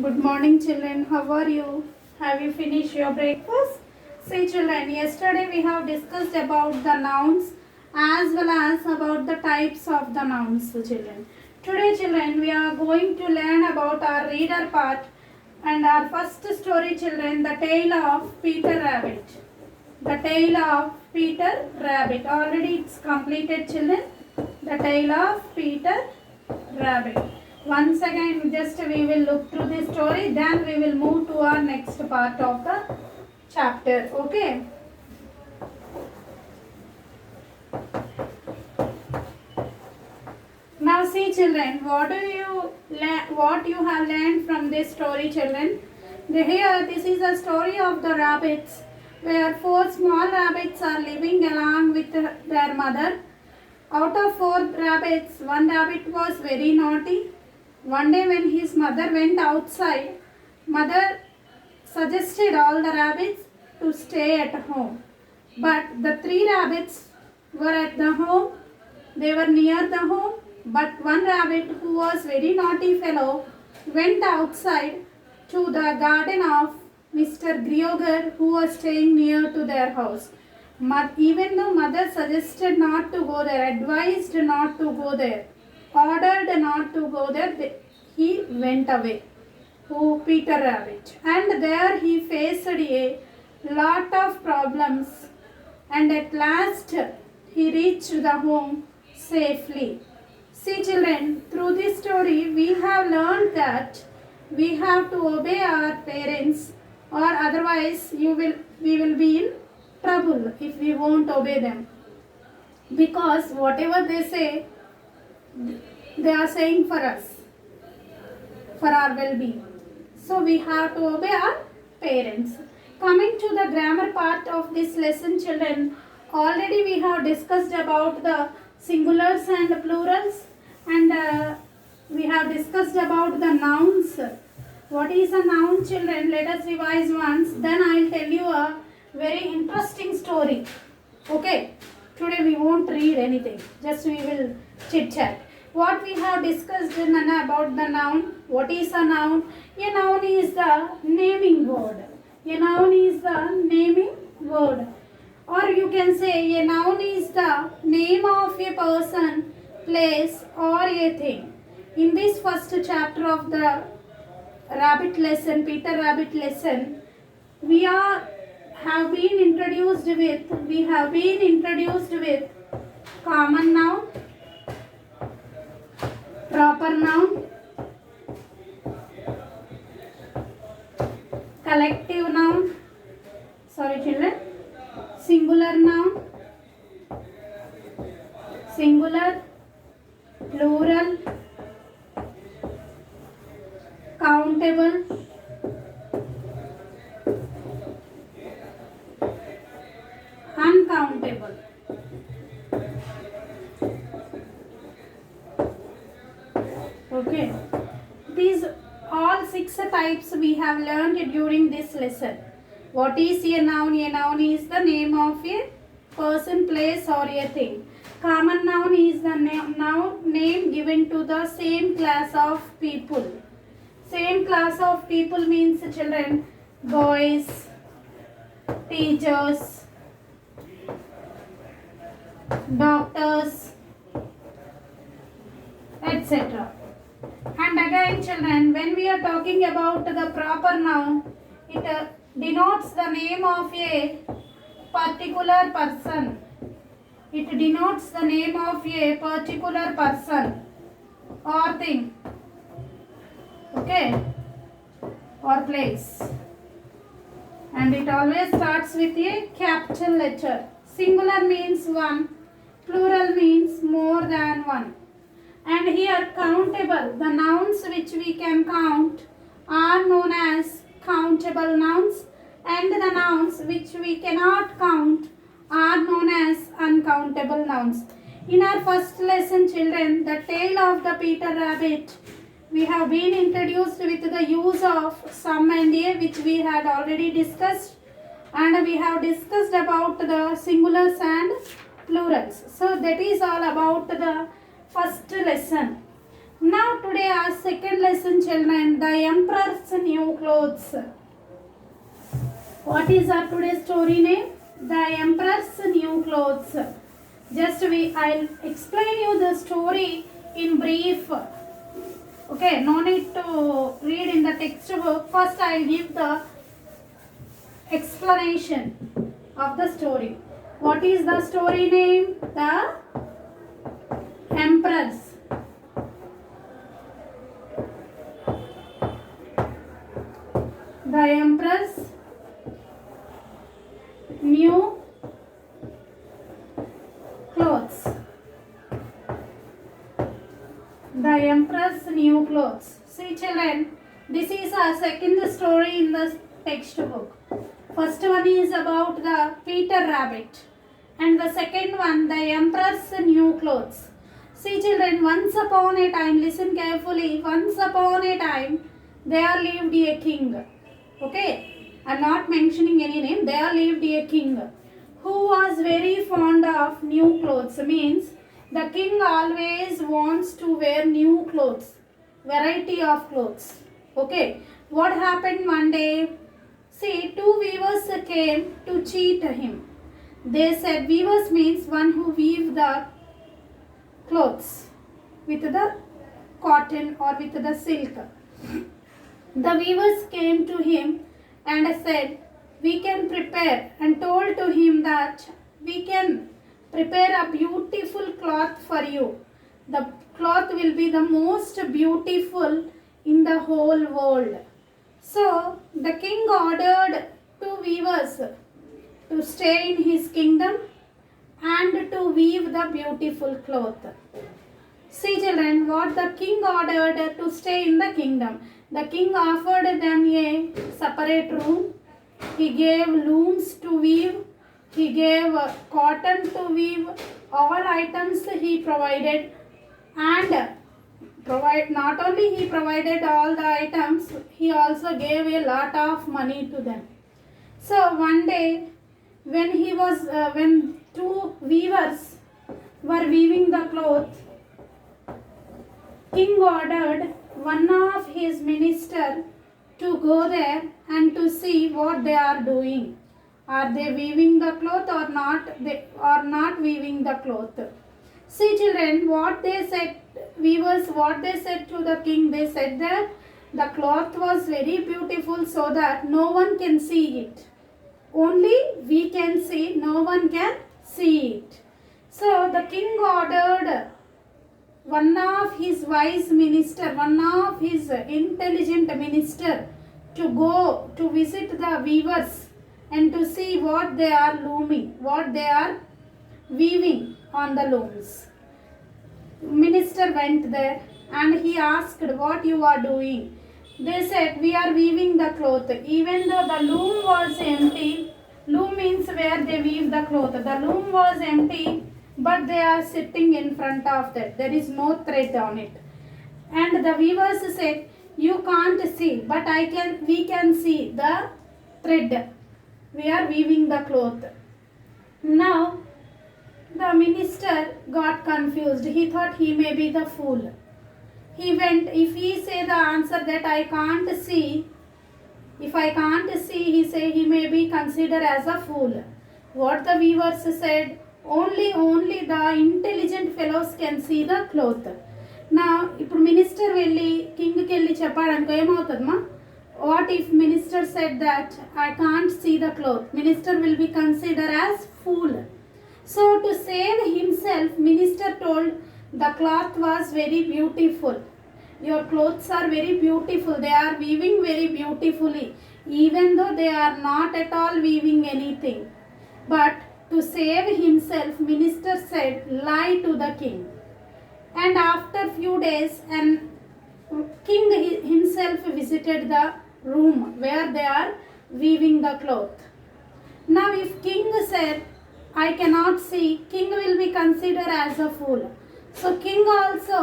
Good morning, children. How are you? Have you finished your breakfast? See, children, yesterday we have discussed about the nouns as well as about the types of the nouns, children. Today, children, we are going to learn about our reader part and our first story, children, the tale of Peter Rabbit. The tale of Peter Rabbit. Already it's completed, children. The tale of Peter Rabbit. Once again, just we will look through the story, then we will move to our next part of the chapter. Okay. Now see, children, what you have learned from this story, children? Here, this is a story of the rabbits, where four small rabbits are living along with their mother. Out of four rabbits, one rabbit was very naughty. One day when his mother went outside, mother suggested all the rabbits to stay at home. But the three rabbits were at the home. They were near the home. But one rabbit, who was very naughty fellow, went outside to the garden of Mr. Grioger, who was staying near to their house. Even though mother suggested not to go there, advised not to go there, ordered not to go there, he went away. Who? Peter Rabbit. And there he faced a lot of problems, and at last he reached the home safely. See, children, through this story we have learned that we have to obey our parents, or otherwise we will be in trouble if we won't obey them, because whatever they say, they are saying for us, for our well-being. So we have to obey our parents. Coming to the grammar part of this lesson, children, already we have discussed about the singulars and plurals, and we have discussed about the nouns. What is a noun, children? Let us revise once, then I will tell you a very interesting story. Okay, today we won't read anything, just we will chit chat. What we have discussed about the noun. What is a noun? A noun is the naming word. A noun is the naming word. Or you can say a noun is the name of a person, place or a thing. In this first chapter of the rabbit lesson, Peter Rabbit lesson, we have been introduced with common noun, proper noun, collective noun, singular noun, singular, plural, countable, uncountable. Okay, these all six types we have learned during this lesson. What is a noun? A noun is the name of a person, place or a thing. Common noun is the name given to the same class of people. Same class of people means, children, boys, teachers, doctors, etc. And again, children, when we are talking about the proper noun, it denotes the name of a particular person. It denotes the name of a particular person or thing. Okay? Or place. And it always starts with a capital letter. Singular means one, plural means more than one. And here countable, the nouns which we can count are known as countable nouns, and the nouns which we cannot count are known as uncountable nouns. In our first lesson, children, the tale of the Peter Rabbit, we have been introduced with the use of some and a, which we had already discussed, and we have discussed about the singulars and plurals. So that is all about the first lesson. Now today our second lesson children, the emperor's new clothes. What is our today's story name? The emperor's new clothes. I'll explain you the story in brief. Okay, no need to read in the textbook. First I'll give the explanation of the story. What is the story name? The Emperors. The Emperor's new clothes. The Emperor's new clothes. See children, this is our second story in the textbook. First one is about the Peter Rabbit and the second one the Emperor's new clothes. See children, once upon a time, listen carefully, once upon a time there lived a king. Okay, I am not mentioning any name, there lived a king who was very fond of new clothes. Means the king always wants to wear new clothes, variety of clothes. Okay, what happened one day? See, two weavers came to cheat him. They said, weavers means one who weave the clothes with the cotton or with the silk. The weavers came to him and said, we can prepare, and told to him that we can prepare a beautiful cloth for you. The cloth will be the most beautiful in the whole world. So the king ordered two weavers to stay in his kingdom and to weave the beautiful cloth. See children, what the king ordered to stay in the kingdom. The king offered them a separate room. He gave looms to weave. He gave cotton to weave. All items he provided, and not only he provided all the items, he also gave a lot of money to them. So one day when two weavers were weaving the cloth, king ordered one of his minister to go there and to see what they are doing. Are they weaving the cloth or not? They are not weaving the cloth. See children, what they said, weavers, what they said to the king, they said that the cloth was very beautiful so that no one can see it. Only we can see, no one can see it. So the king ordered one of his wise minister, one of his intelligent minister to go to visit the weavers and to see what they are looming, what they are weaving on the looms. Minister went there and he asked what you are doing. They said, we are weaving the cloth. Even though the loom was empty, loom means where they weave the cloth. The loom was empty, but they are sitting in front of that. There is no thread on it. And the weavers said, you can't see, but we can see the thread. We are weaving the cloth. Now, the minister got confused. He thought he may be the fool. He went, if he say the answer that I can't see, if I can't see, he may be considered as a fool. What the weavers said, only the intelligent fellows can see the cloth. Now, if minister వెళ్ళి king వెళ్ళి చెప్పాడనుకో ఏమవుతుందమ్మా? What if minister said that I can't see the cloth? Minister will be considered as fool. So to save himself, minister told the cloth was very beautiful. Your clothes are very beautiful. They are weaving very beautifully, even though they are not at all weaving anything. But to save himself, minister said, lie to the king. And after few days, king himself visited the room where they are weaving the cloth. Now if king said, I cannot see, king will be considered as a fool. So king also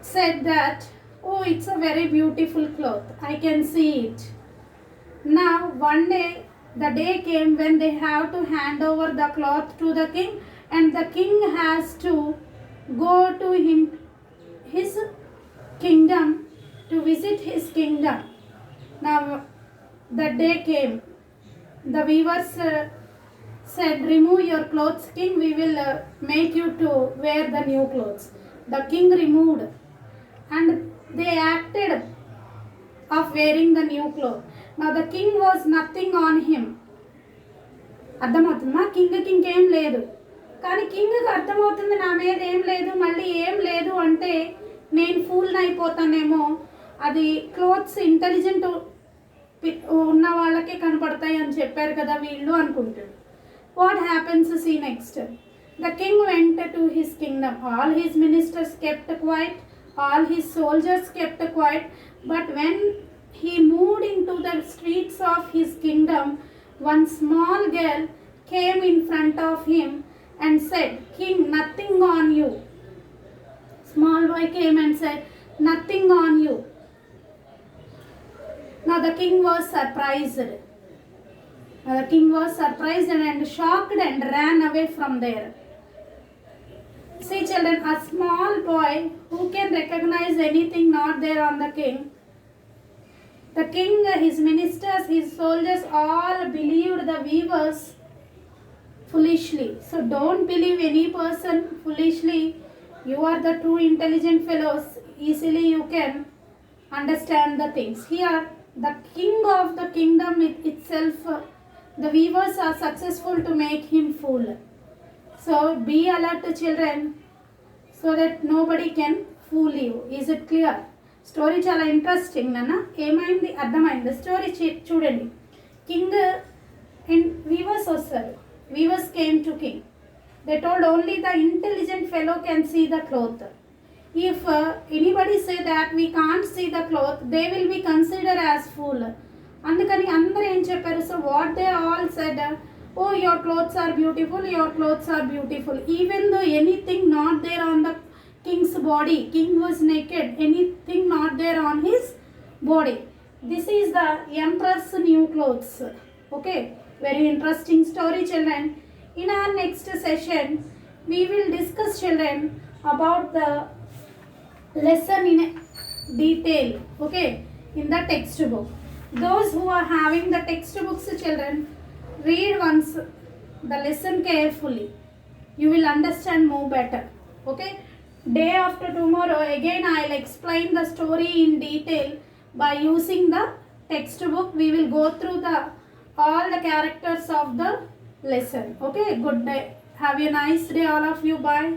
said that, oh, it's a very beautiful cloth. I can see it. Now one day, the day came when they have to hand over the cloth to the king, and the king has to go to him his kingdom, to visit his kingdom. Now that day came. The weavers said, remove your clothes, king, we will make you to wear the new clothes. The king removed, and they acted of wearing the new clothes. Now the king was nothing on him. అర్థమవుతుందా? కింగ్కి ఇంకేం లేదు, కానీ కింగ్కి అర్థమవుతుంది నా మీద ఏం లేదు, మళ్ళీ ఏం లేదు అంటే నేను ఫూల్ని అయిపోతానేమో, అది క్లోత్స్ ఇంటెలిజెంట్ ఉన్న వాళ్ళకే కనపడతాయి అని చెప్పారు కదా వీళ్ళు అనుకుంటాడు. What happens see next. The king went to his kingdom. All his ministers kept quiet, all his soldiers kept quiet, but when he moved into the streets of his kingdom, one small girl came in front of him and said, king, nothing on you. Small boy came and said, nothing on you. Now the king was surprised. The king was surprised and shocked and ran away from there. See children, a small boy who can recognize anything not there on the king, his ministers, his soldiers all believed the weavers foolishly. So don't believe any person foolishly. You are the true intelligent fellows. Easily you can understand the things. Here, the king of the kingdom itself, the weavers are successful to make him fool. So be alert children, so that nobody can fool you. Is it clear? Story చాలా interesting నాన్న. ఏమైంది అర్థమైంది story చూడండి. King and weavers వస్తారు. Weavers came to king. They told only the intelligent fellow can see the cloth. If anybody say that we can't see the cloth, they will be consider as fool. అందుకని అందరూ ఏం చెప్పారు? So what they all said, oh, your clothes are beautiful, your clothes are beautiful. Even though anything not there on the king's body, king was naked, anything not there on his body. This is the emperor's new clothes. Okay, very interesting story children. In our next session, we will discuss children about the lesson in detail. Okay, in the textbook. Those who are having the textbooks children, read once the lesson carefully. You will understand more better. Okay, day after tomorrow again I will explain the story in detail by using the textbook. We will go through all the characters of the lesson. Okay, good day. Have a nice day all of you. Bye.